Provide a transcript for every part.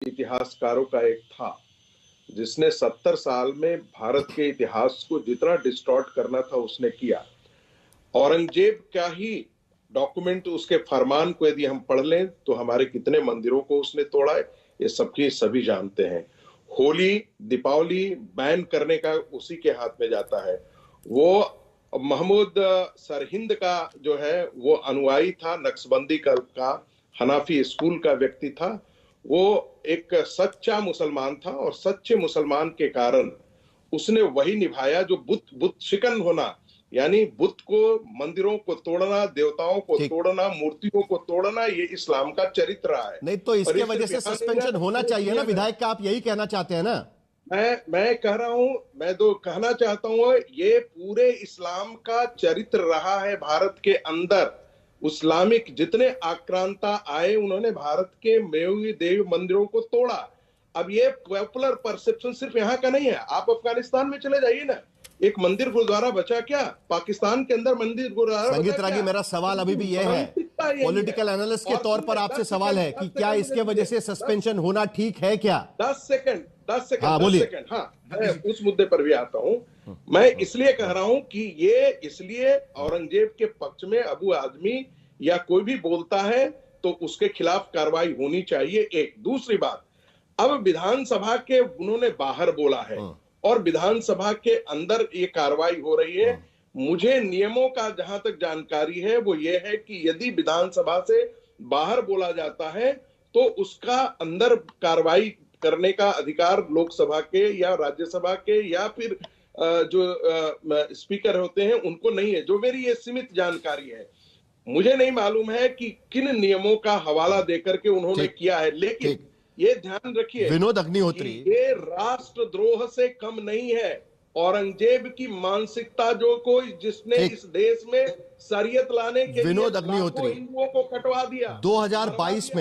इतिहासकारों का एक था जिसने 70 साल में भारत के इतिहास को जितना डिस्टॉर्ट करना था उसने किया। औरंगजेब का ही डॉक्यूमेंट, उसके फरमान को यदि हम पढ़ लें तो हमारे कितने मंदिरों को उसने तोड़ा है, ये सबकी सभी जानते हैं। होली, दीपावली बैन करने का उसी के हाथ में जाता है। वो महमूद सरहिंद का जो है वो अनुयायी था, नक्शबंदी का हनाफी स्कूल का व्यक्ति था। वो एक सच्चा मुसलमान था और सच्चे मुसलमान के कारण उसने वही निभाया जो बुत शिकन होना, यानी बुत को, मंदिरों को तोड़ना, देवताओं को तोड़ना, मूर्तियों को तोड़ना, ये इस्लाम का चरित्र रहा है। नहीं तो इसके वजह से सस्पेंशन होना चाहिए ना विधायक का, आप यही कहना चाहते हैं ना? मैं कह रहा हूं, मैं तो कहना चाहता हूं, ये पूरे इस्लाम का चरित्र रहा है भारत के अंदर। इस्लामिक जितने आक्रांता आए उन्होंने भारत के मेवी देवी मंदिरों को तोड़ा। अब ये पॉपुलर परसेप्शन सिर्फ यहाँ का नहीं है, आप अफगानिस्तान में चले जाइए ना, एक मंदिर गुरुद्वारा बचा क्या? पाकिस्तान के अंदर मंदिर गुरुद्वारा संगीत रागी, मेरा सवाल अभी भी यह है, पॉलिटिकल एनालिस्ट के तौर पर आपसे सवाल है कि क्या इसके वजह से सस्पेंशन होना ठीक है क्या? 10 सेकंड हाँ, मैं उस मुद्दे पर भी आता हूं। मैं इसलिए कह रहा हूं कि ये इसलिए औरंगजेब के पक्ष में अबू आदमी या कोई भी बोलता है तो उसके खिलाफ कार्रवाई होनी चाहिए। एक दूसरी बात, अब विधानसभा के उन्होंने बाहर बोला है और विधानसभा के अंदर ये कार्रवाई हो रही है। मुझे नियमों का जहां तक जानकारी है वो ये है कि यदि विधानसभा से बाहर बोला जाता है तो उसका अंदर कार्रवाई करने का अधिकार लोकसभा के या राज्यसभा के या फिर जो स्पीकर होते हैं उनको नहीं है, जो मेरी ये सीमित जानकारी है। मुझे नहीं मालूम है कि किन नियमों का हवाला देकर के उन्होंने किया है, लेकिन ये ध्यान रखिए विनोद अग्निहोत्री, ये राष्ट्रद्रोह से कम नहीं है। औरंगजेब की मानसिकता जो कोई जिसने इस देश में शरीयत लाने के विनोद लिए अग्निहोत्री हिंदुओं को कटवा दिया। 2022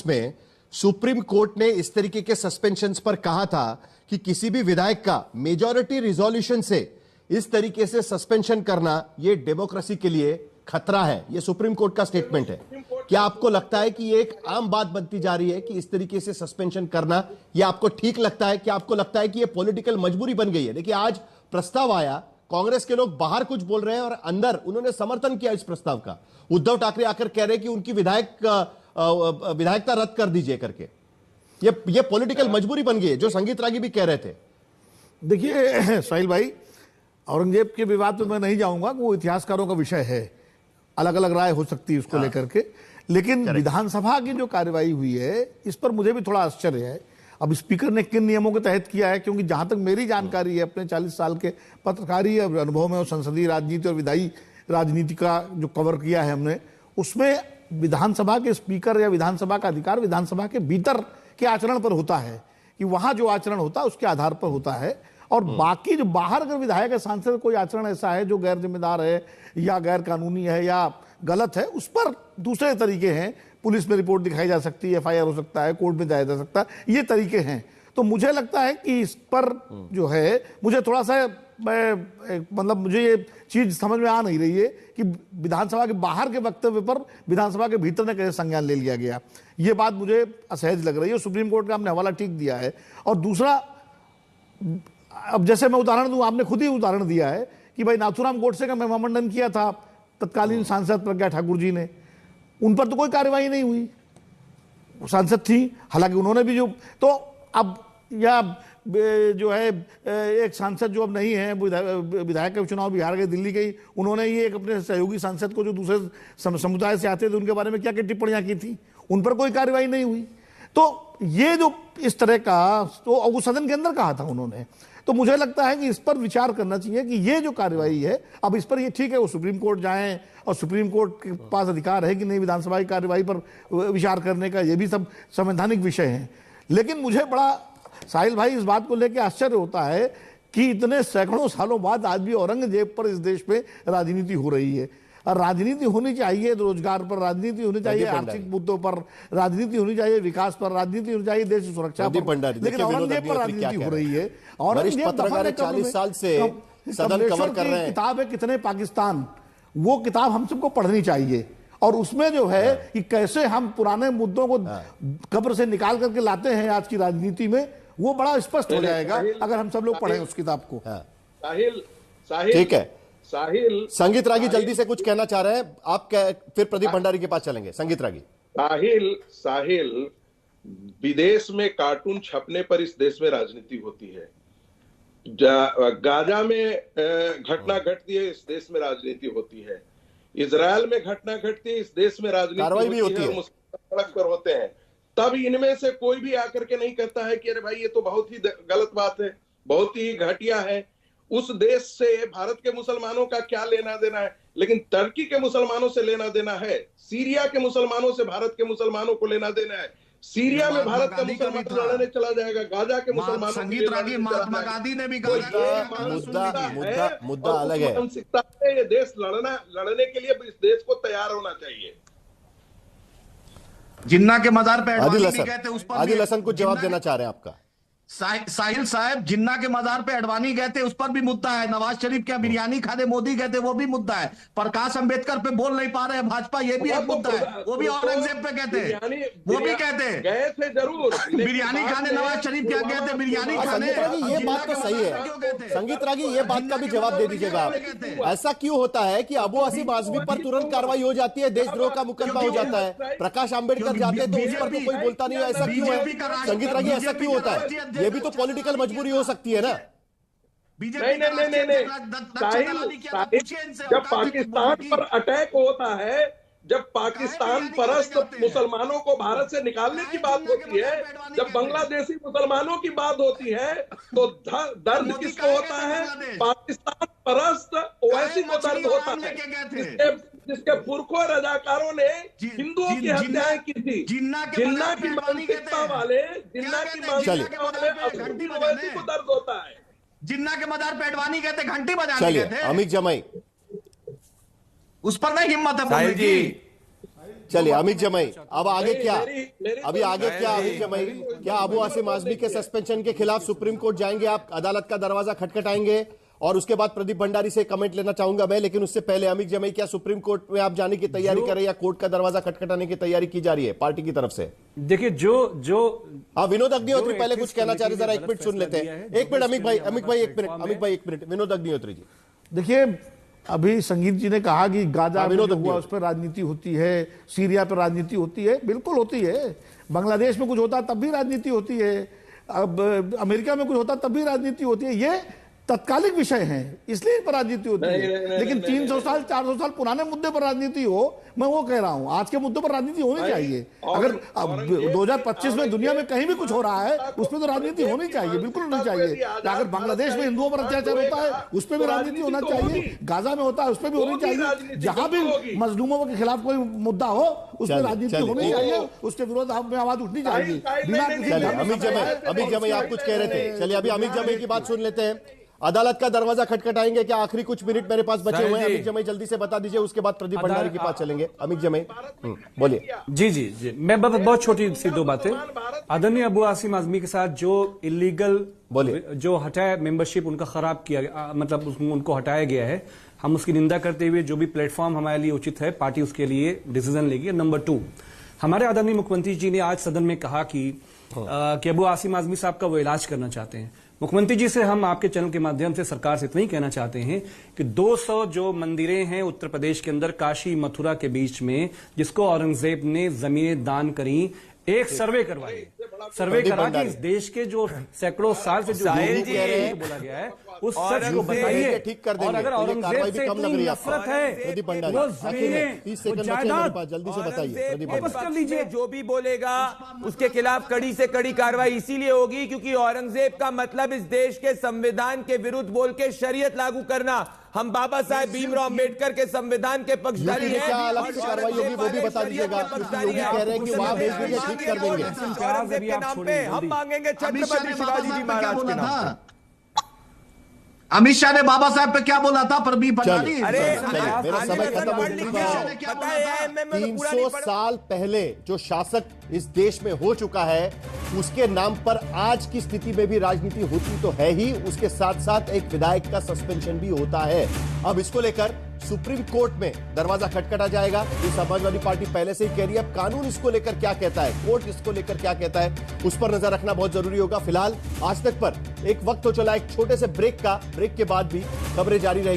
में सुप्रीम कोर्ट ने इस तरीके के सस्पेंशंस पर कहा था कि किसी भी विधायक का मेजॉरिटी रिजोल्यूशन से इस तरीके से सस्पेंशन करना यह डेमोक्रेसी के लिए खतरा है। यह सुप्रीम कोर्ट का स्टेटमेंट है। क्या आपको लगता है कि ये एक आम बात बनती जा रही है कि इस तरीके से सस्पेंशन करना, यह आपको ठीक लगता है? क्या आपको लगता है कि यह पॉलिटिकल मजबूरी बन गई है? देखिए, आज प्रस्ताव आया, कांग्रेस के लोग बाहर कुछ बोल रहे हैं और अंदर उन्होंने समर्थन किया इस प्रस्ताव का। उद्धव ठाकरे आकर कह रहे हैं कि उनकी विधायकता रद्द कर दीजिए करके। यह पॉलिटिकल मजबूरी बन गई है, जो संगीत रागी भी कह रहे थे। देखिए साहिल भाई, औरंगजेब के विवाद में मैं नहीं जाऊंगा, वो इतिहासकारों का विषय है, अलग अलग राय हो सकती है उसको लेकर के। लेकिन विधानसभा की जो कार्रवाई हुई है इस पर मुझे भी थोड़ा आश्चर्य है। अब स्पीकर ने किन नियमों के तहत किया है, क्योंकि जहां तक मेरी जानकारी है अपने 40 साल के पत्रकारी अनुभव में और संसदीय राजनीति और विधायी राजनीति का जो कवर किया है हमने, उसमें विधानसभा के स्पीकर या विधानसभा का अधिकार विधानसभा के भीतर के आचरण पर होता है, कि वहां जो आचरण होता है उसके आधार पर होता है। और बाकी जो बाहर अगर विधायक या सांसद कोई आचरण ऐसा है जो गैर जिम्मेदार है या गैर कानूनी है या गलत है, उस पर दूसरे तरीके हैं। पुलिस में रिपोर्ट दिखाई जा सकती है, एफआईआर हो सकता है, कोर्ट में जाया जा सकता है, ये तरीके हैं। तो मुझे लगता है कि इस पर जो है, मुझे थोड़ा सा मतलब मुझे ये चीज समझ में आ नहीं रही है कि विधानसभा के बाहर के वक्तव्य पर विधानसभा के भीतर ने कैसे संज्ञान ले लिया गया। ये बात मुझे असहज लग रही है। सुप्रीम कोर्ट का हमने हवाला ठीक दिया है। और दूसरा, अब जैसे मैं उदाहरण दूं, आपने खुद ही उदाहरण दिया है कि भाई नाथूराम गोडसे का मेमोरेंडम किया था तत्कालीन सांसद प्रज्ञा ठाकुर जी ने, उन पर तो कोई कार्रवाई नहीं हुई, सांसद थी, हालांकि उन्होंने भी जो, तो अब या जो है एक सांसद जो अब नहीं है, विधायक के चुनाव बिहार के दिल्ली के ही, उन्होंने ही एक अपने सहयोगी सांसद को जो दूसरे समुदाय से आते थे उनके बारे में क्या क्या टिप्पणियां की थी, उन पर कोई कार्रवाई नहीं हुई। तो ये जो इस तरह का, तो वो सदन के अंदर कहा था उन्होंने। तो मुझे लगता है कि इस पर विचार करना चाहिए कि ये जो कार्रवाई है, अब इस पर ये ठीक है वो सुप्रीम कोर्ट जाएं और सुप्रीम कोर्ट के पास अधिकार है कि नहीं विधानसभा की कार्रवाई पर विचार करने का, ये भी सब संवैधानिक विषय है। लेकिन मुझे बड़ा साहिल भाई इस बात को लेकर आश्चर्य होता है कि इतने सैकड़ों सालों बाद आज भी औरंगजेब पर इस देश में राजनीति हो रही है। और राजनीति होनी चाहिए रोजगार पर, राजनीति होनी चाहिए आर्थिक मुद्दों पर, राजनीति होनी चाहिए विकास पर, राजनीति होनी चाहिए देश की सुरक्षा पर, लेकिन औरंगजेब पर राजनीति हो रही है। और 40 साल से सदन कवर कर रहे हैं। किताब है कितने पाकिस्तान, वो किताब हम सबको पढ़नी चाहिए और उसमें जो है कि कैसे हम पुराने मुद्दों को कब्र से निकाल करके लाते हैं आज की राजनीति में, वो बड़ा स्पष्ट हो जाएगा अगर हम सब लोग पढ़ें उस किताब को। साहिल ठीक है साहिल, संगीत रागी जल्दी से कुछ कहना चाह रहे हैं आप, फिर प्रदीप भंडारी के पास चलेंगे। संगीत रागी। साहिल, विदेश में कार्टून छपने पर इस देश में राजनीति होती है, गाजा में घटना घटती है, इस देश में राजनीति होती है, इजराइल में घटना घटती है, इस देश में राजनीति भी होती है, मुस्लिम सड़क पर होते हैं। तब इनमें से कोई भी आकर के नहीं कहता है कि अरे भाई ये तो बहुत ही गलत बात है, बहुत ही घटिया है। उस देश से भारत के मुसलमानों का क्या लेना देना है, लेकिन तुर्की के मुसलमानों से लेना देना है, सीरिया के मुसलमानों से भारत के मुसलमानों को लेना देना है। सीरिया में भारत का मुसलमान लड़ने चला जाएगा, गाजा के मुसलमानों संगीत रागी महात्मा गांधी ने भी मुद्दा अलग है। मानसिकता है, ये देश लड़ने के लिए इस देश को तैयार होना चाहिए। जिन्ना के मजार पे अडवाणी नहीं कहते, उस पर आदिल हसन कुछ जवाब देना चाह रहे हैं आपका। साहिल साहब, जिन्ना के मजार पे अडवाणी गए थे, उस पर भी मुद्दा है। नवाज शरीफ क्या बिरयानी खाने मोदी गए थे, वो भी मुद्दा है। प्रकाश अंबेडकर पे बोल नहीं पा रहे हैं भाजपा, ये भी एक मुद्दा है। वो भी औरंगजेब पे कहते हैं, वो भी कहते हैं गए थे जरूर, बिरयानी खाने नवाज शरीफ क्या गए थे, बिरयानी खाने। ये बात तो सही है संगीत रागी, ये बात का भी जवाब दे दीजिएगा आप। ऐसा क्यों होता है कि अबू आसिम आजमी पर तुरंत कार्रवाई हो जाती है, देशद्रोह का मुकदमा हो जाता है, प्रकाश अंबेडकर जाते हैं तो उस पर तो कोई बोलता नहीं है, ऐसा क्यों है संगीत रागी? ऐसा क्यों होता है? ये भी तो पॉलिटिकल मजबूरी हो सकती है ना। नहीं, जब पाकिस्तान पर अटैक होता है, जब पाकिस्तान परस्त मुसलमानों को भारत से निकालने की बात होती है, जब बांग्लादेशी मुसलमानों की बात होती है, तो दर्द किसको होता है? पाकिस्तान परस्त ओवैसी को दर्द होता है, जिसके पुरखों रजाकारों ने हिंदुओं की हत्याएं की थी। जिन्ना की मानसिकता वाले ओवैसी को दर्द होता है। जिन्ना के मजार पे अडवाणी कहते, घंटी बजाने गए थे। अमित जमाई, उस पर नहीं हिम्मत है बोलने की। चलिए अमित जमाई, अब आगे क्या? अभी आगे क्या अमित जमाई? क्या अबू आसिम आजमी के सस्पेंशन के खिलाफ सुप्रीम कोर्ट जाएंगे आप, अदालत का दरवाजा खटखटाएंगे? और उसके बाद प्रदीप भंडारी से कमेंट लेना चाहूंगा मैं, लेकिन उससे पहले अमित जमाई, क्या सुप्रीम कोर्ट में आप जाने की तैयारी कर रहे हैं या कोर्ट का दरवाजा खटखटाने की तैयारी की जा रही है पार्टी की तरफ से? देखिए जो विनोद अग्निहोत्री पहले कुछ कहना चाह रहे, जरा एक मिनट सुन लेते हैं। एक मिनट अमित भाई एक मिनट विनोद अग्निहोत्री जी। देखिए अभी संगीत जी ने कहा कि गाजा में जो हुआ उस पर राजनीति होती है, सीरिया पर राजनीति होती है, बिल्कुल होती है। बांग्लादेश में कुछ होता तब भी राजनीति होती है, अब अमेरिका में कुछ होता तब भी राजनीति होती है। ये तत्कालिक विषय हैं, इसलिए इन पर राजनीति होती है। लेकिन 300 साल 400 साल पुराने मुद्दे पर राजनीति हो, मैं वो कह रहा हूं, आज के मुद्दों पर राजनीति होनी चाहिए। अगर 2025 में दुनिया में कहीं भी कुछ हो रहा है उसमें तो राजनीति होनी चाहिए, बिल्कुल होनी चाहिए। अगर बांग्लादेश में हिंदुओं पर अत्याचार होता है उस पर भी राजनीति होना चाहिए, गाजा में होता है उस पर भी होनी चाहिए, जहां भी मजलूमों के खिलाफ कोई मुद्दा हो उसमें राजनीति होनी चाहिए, उसके विरोध में आवाज उठनी चाहिए बिना किसी। अमित जमाई आप कुछ कह रहे थे, चलिए अभी अमित जमाई की बात सुन लेते हैं। अदालत का दरवाजा खटखटाएंगे क्या? आखिरी कुछ मिनट मेरे पास बचे हुए हैं, अमित जमाई जल्दी से बता दीजिए, उसके बाद प्रदीप भंडारी के पास चलेंगे। अमित जमाई बोलिए। जी मैं बहुत छोटी सी दो बातें। आदरणीय अबू आसिम आजमी के साथ जो इलीगल जो हटाया मेंबरशिप उनका खराब किया, मतलब उनको हटाया गया है, हम उसकी निंदा करते हुए जो भी प्लेटफॉर्म हमारे लिए उचित है पार्टी उसके लिए डिसीजन लेगी। नंबर 2, हमारे आदरणीय मुख्यमंत्री जी ने आज सदन में कहा कि अबू आसिम आजमी साहब का वो इलाज करना चाहते हैं। मुख्यमंत्री जी से हम आपके चैनल के माध्यम से सरकार से इतना ही कहना चाहते हैं कि 200 जो मंदिरें हैं उत्तर प्रदेश के अंदर काशी मथुरा के बीच में, जिसको औरंगजेब ने जमीनें दान करी, एक सर्वे करवाइए। सर्वे करा कि इस देश के जो सैकड़ों साल से जो बोला गया है उस सच को बताइए, ठीक कर देंगे। और अगर औरंगजेब से इतनी नफरत है, वो जमीनें जायदाद जल्दी से बताइए, वापस कर लीजिए। जो भी बोलेगा उसके खिलाफ कड़ी से कड़ी कार्रवाई इसीलिए होगी क्योंकि औरंगजेब का मतलब इस देश के संविधान के विरुद्ध बोल के शरीयत लागू करना। हम बाबा साहेब भीमराव अंबेडकर के संविधान के पक्षधारी हैं। क्या अलग से कार्रवाई होगी वो भी बता दीजिएगा। योगी कह रहे हैं कि वहां भेज देंगे, ठीक कर देंगे। औरंगजेब के नाम पे हम मांगेंगे छत्रपति शिवाजी जी महाराज के नाम। अमित शाह ने बाबा साहब पे क्या बोला था? प्रदीप भंडारी, मेरा समय खत्म हो चुका है। 300 साल पहले जो शासक इस देश में हो चुका है उसके नाम पर आज की स्थिति में भी राजनीति होती तो है ही, उसके साथ साथ एक विधायक का सस्पेंशन भी होता है। अब इसको लेकर सुप्रीम कोर्ट में दरवाजा खटखटा जाएगा। ये समाजवादी पार्टी पहले से ही कह रही है। अब कानून इसको लेकर क्या कहता है, कोर्ट इसको लेकर क्या कहता है, उस पर नजर रखना बहुत जरूरी होगा। फिलहाल आज तक पर एक वक्त हो चला एक छोटे से ब्रेक का, ब्रेक के बाद भी खबरें जारी रहेगी।